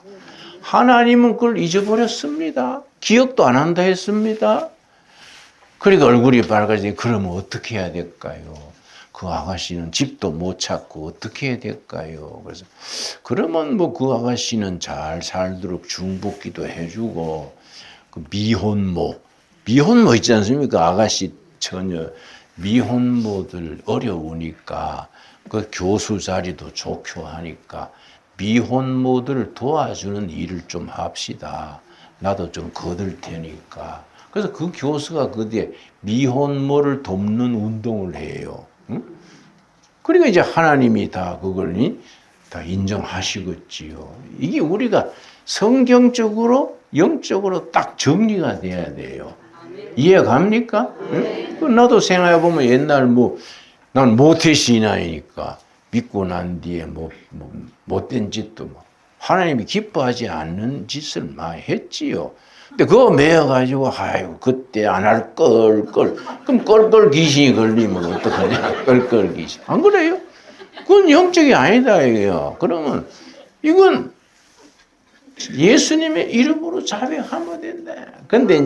하나님은 그걸 잊어버렸습니다. 기억도 안 한다 했습니다. 그러니까 얼굴이 밝아지니 그러면 어떻게 해야 될까요? 그 아가씨는 집도 못 찾고 어떻게 해야 될까요? 그래서 그러면 뭐 그 아가씨는 잘 살도록 중복기도 해주고 그 미혼모 있지 않습니까? 아가씨 처녀 미혼모들 어려우니까 그 교수 자리도 좋고 하니까 미혼모들을 도와주는 일을 좀 합시다. 나도 좀 거들 테니까. 그래서 그 교수가 그 뒤에 미혼모를 돕는 운동을 해요. 응? 그러니까 이제 하나님이 다 그걸 다 인정하시겠지요. 이게 우리가 성경적으로 영적으로 딱 정리가 돼야 돼요. 이해 갑니까? 응? 나도 생각해보면 옛날 난 모태신앙이니까 믿고 난 뒤에 못된 짓도 하나님이 기뻐하지 않는 짓을 많이 했지요. 근데 그거 매여가지고, 아이고, 그때 안 할 걸. 그럼 껄껄 귀신이 걸리면 어떡하냐? 껄껄 귀신. 안 그래요? 그건 영적이 아니다, 이게요. 그러면 이건 예수님의 이름으로 자백하면 된다. 근데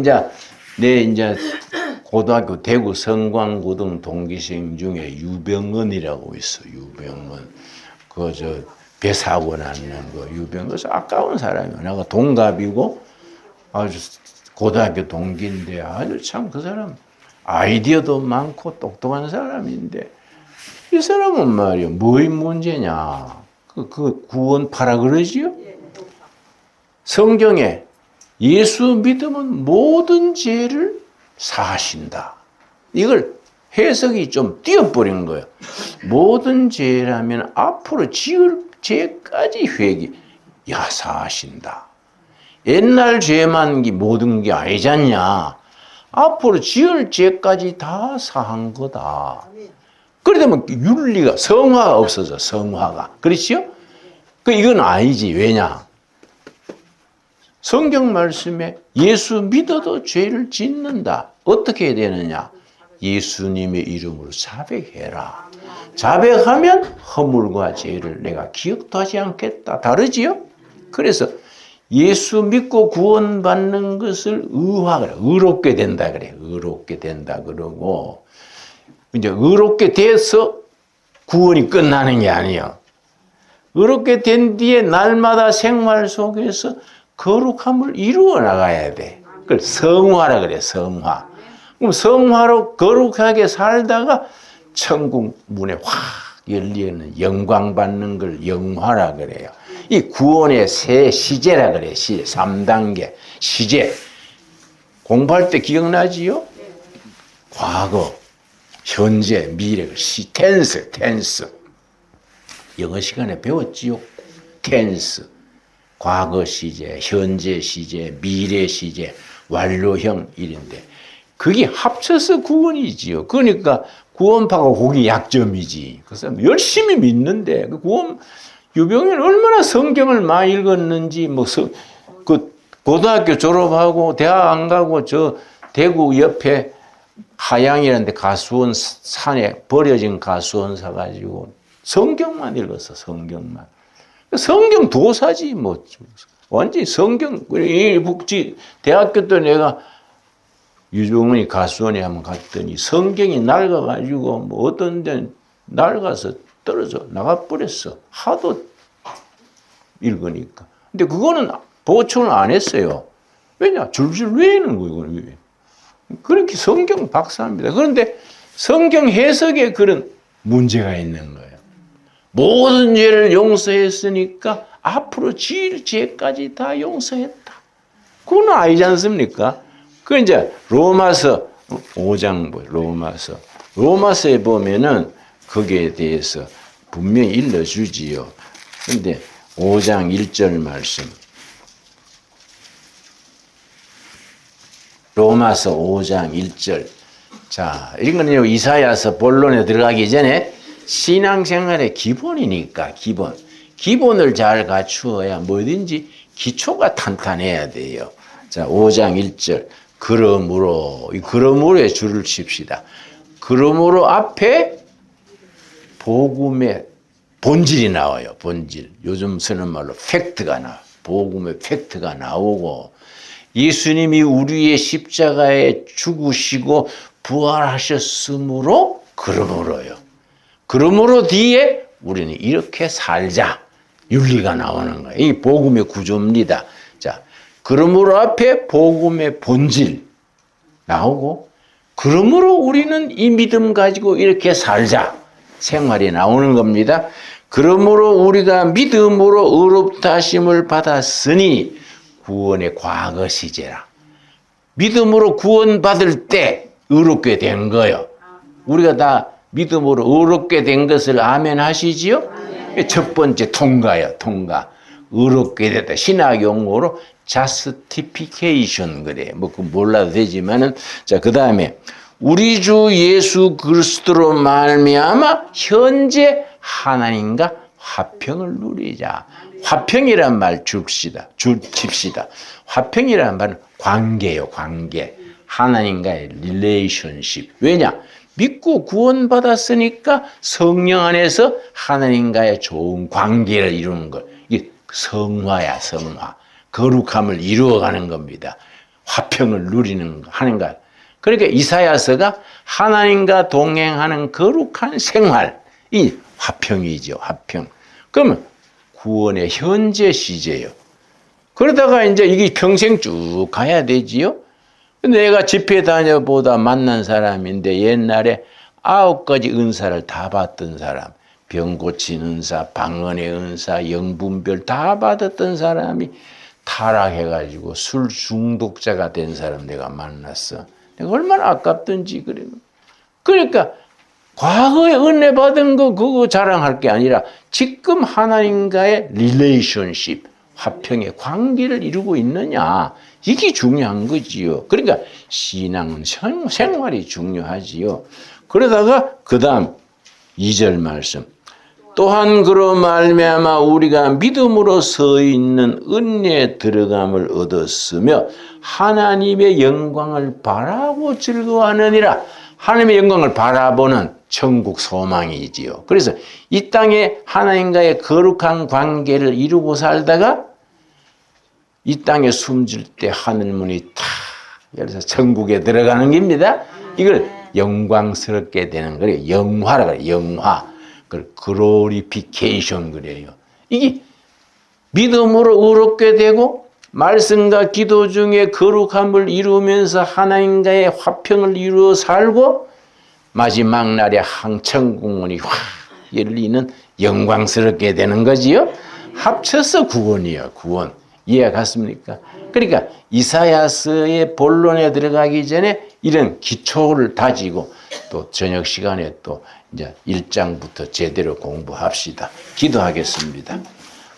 이제 고등학교 대구 성광고등 동기생 중에 유병헌이라고 있어, 유병헌. 배 사고 났는 거, 유병헌. 그래서 아까운 사람이야. 내가 동갑이고, 아주 고등학교 동기인데 아주 참 그 사람 아이디어도 많고 똑똑한 사람인데 이 사람은 말이야 뭐의 문제냐 그 구원파라 그러지요? 성경에 예수 믿으면 모든 죄를 사하신다. 이걸 해석이 좀 띄어버린 거예요. 모든 죄라면 앞으로 지을 죄까지 사하신다. 옛날 죄만 모든 게 아니잖냐. 앞으로 지을 죄까지 다 사한 거다. 그러면 윤리가, 성화가 없어져, 성화가. 그렇지요? 이건 아니지. 왜냐? 성경 말씀에 예수 믿어도 죄를 짓는다. 어떻게 해야 되느냐? 예수님의 이름으로 자백해라. 자백하면 허물과 죄를 내가 기억도 하지 않겠다. 다르지요? 그래서 예수 믿고 구원받는 것을 의롭게 된다 그래. 의롭게 된다 그러고 이제 의롭게 돼서 구원이 끝나는 게 아니에요. 의롭게 된 뒤에 날마다 생활 속에서 거룩함을 이루어 나가야 돼. 그걸 성화라 그래. 성화. 그럼 성화로 거룩하게 살다가 천국 문에 확 열리는 영광 받는 걸 영화라 그래요. 이 구원의 세 시제라 그래요. 3단계 시제. 공부할 때 기억나지요? 과거, 현재, 미래, 텐스. 영어 시간에 배웠지요? 텐스. 과거 시제, 현재 시제, 미래 시제, 완료형 이런데 그게 합쳐서 구원이지요. 그러니까 구원파가 거기 약점이지. 그래서 열심히 믿는데 유병현은 얼마나 성경을 많이 읽었는지 고등학교 졸업하고 대학 안 가고 저 대구 옆에 하양이라는 데 가수원 산에 버려진 가수원 사가지고 성경만 읽었어. 성경만. 성경 도사지 완전히 성경. 대학교 때 내가 유종훈이 가수원에 한번 갔더니 성경이 낡아가지고 어떤 데는 낡아서 떨어져 나가버렸어. 하도 읽으니까. 근데 그거는 보충을 안 했어요. 왜냐? 줄줄 외우는 거예요. 그렇게 성경 박사입니다. 그런데 성경 해석에 그런 문제가 있는 거예요. 모든 죄를 용서했으니까 앞으로 지을 죄까지 다 용서했다. 그건 아니지 않습니까? 그 이제 로마서 5장 로마서에 보면은 거기에 대해서 분명히 일러주지요. 근데 5장 1절 말씀. 로마서 5장 1절. 자, 이런 거는 이사야서 본론에 들어가기 전에 신앙생활의 기본이니까 기본을 잘 갖추어야 뭐든지 기초가 탄탄해야 돼요. 자, 5장 1절. 그러므로에 줄을 칩시다. 그러므로 앞에 복음의 본질이 나와요. 본질. 요즘 쓰는 말로 팩트가 나와요. 복음의 팩트가 나오고 예수님이 우리의 십자가에 죽으시고 부활하셨으므로 그러므로요. 그러므로 뒤에 우리는 이렇게 살자. 윤리가 나오는 거예요. 이 복음의 구조입니다. 자, 그러므로 앞에 복음의 본질 나오고 그러므로 우리는 이 믿음 가지고 이렇게 살자. 생활이 나오는 겁니다. 그러므로 우리가 믿음으로 의롭다 하심을 받았으니 구원의 과거 시제라. 믿음으로 구원받을 때 의롭게 된 거예요. 우리가 다 믿음으로 의롭게 된 것을 아멘 하시지요? 첫 번째 통과예요. 통과. 의롭게 됐다. 신학 용어로 justification 그래요. 뭐 그 몰라도 되지만은 자, 그다음에 우리 주 예수 그리스도로 말미암아 현재 하나님과 화평을 누리자. 화평이란 말 줍시다. 화평이란 말은 관계예요. 관계. 하나님과의 relationship. 왜냐? 믿고 구원받았으니까 성령 안에서 하나님과의 좋은 관계를 이루는 것. 이게 성화야, 성화. 거룩함을 이루어가는 겁니다. 화평을 누리는 거, 하는가. 그러니까 이사야서가 하나님과 동행하는 거룩한 생활, 이 화평이죠, 화평. 그러면 구원의 현재 시제예요. 그러다가 이제 이게 평생 쭉 가야 되지요. 내가 집회 다녀보다 만난 사람인데 옛날에 9가지 은사를 다 받던 사람, 병 고친 은사, 방언의 은사, 영분별 다 받았던 사람이 타락해가지고 술 중독자가 된 사람 내가 만났어. 내가 얼마나 아깝던지 그래. 그러니까 과거에 은혜 받은 거 그거 자랑할 게 아니라 지금 하나님과의 릴레이션십, 화평의 관계를 이루고 있느냐. 이게 중요한 거지요. 그러니까 신앙은 생활이 중요하지요. 그러다가 그 다음 2절 말씀. 또한 그로 말미암아 우리가 믿음으로 서 있는 은혜에 들어감을 얻었으며 하나님의 영광을 바라고 즐거워하느니라. 하나님의 영광을 바라보는 천국 소망이지요. 그래서 이 땅에 하나님과의 거룩한 관계를 이루고 살다가 이 땅에 숨질 때 하늘문이 탁 열려서 천국에 들어가는 겁니다. 이걸 영광스럽게 되는 거예요. 영화라 그래요. 영화. 그걸 글로리피케이션 그래요. 이게 믿음으로 의롭게 되고 말씀과 기도 중에 거룩함을 이루면서 하나님과의 화평을 이루어 살고 마지막 날에 항천국문이 확 열리는 영광스럽게 되는 거지요. 합쳐서 구원이에요. 구원. 이해가 갔습니까? 그러니까 이사야서의 본론에 들어가기 전에 이런 기초를 다지고 또 저녁 시간에 또 이제 1장부터 제대로 공부합시다. 기도하겠습니다.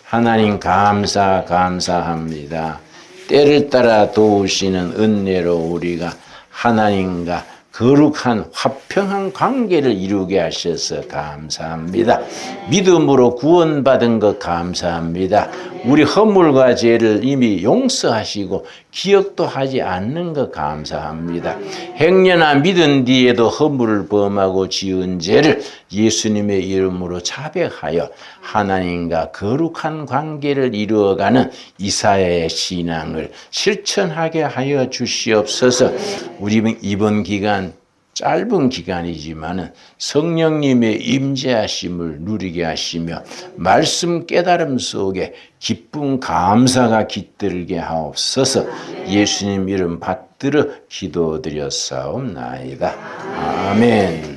하나님 감사합니다. 때를 따라 도우시는 은혜로 우리가 하나님과 거룩한 화평한 관계를 이루게 하셔서 감사합니다. 믿음으로 구원받은 것 감사합니다. 우리 허물과 죄를 이미 용서하시고 기억도 하지 않는 것 감사합니다. 행여나 믿은 뒤에도 허물을 범하고 지은 죄를 예수님의 이름으로 자백하여 하나님과 거룩한 관계를 이루어가는 이사야의 신앙을 실천하게 하여 주시옵소서. 우리 이번 기간 짧은 기간이지만 성령님의 임재하심을 누리게 하시며 말씀 깨달음 속에 기쁨 감사가 깃들게 하옵소서. 예수님 이름 받들어 기도드렸사옵나이다. 아멘.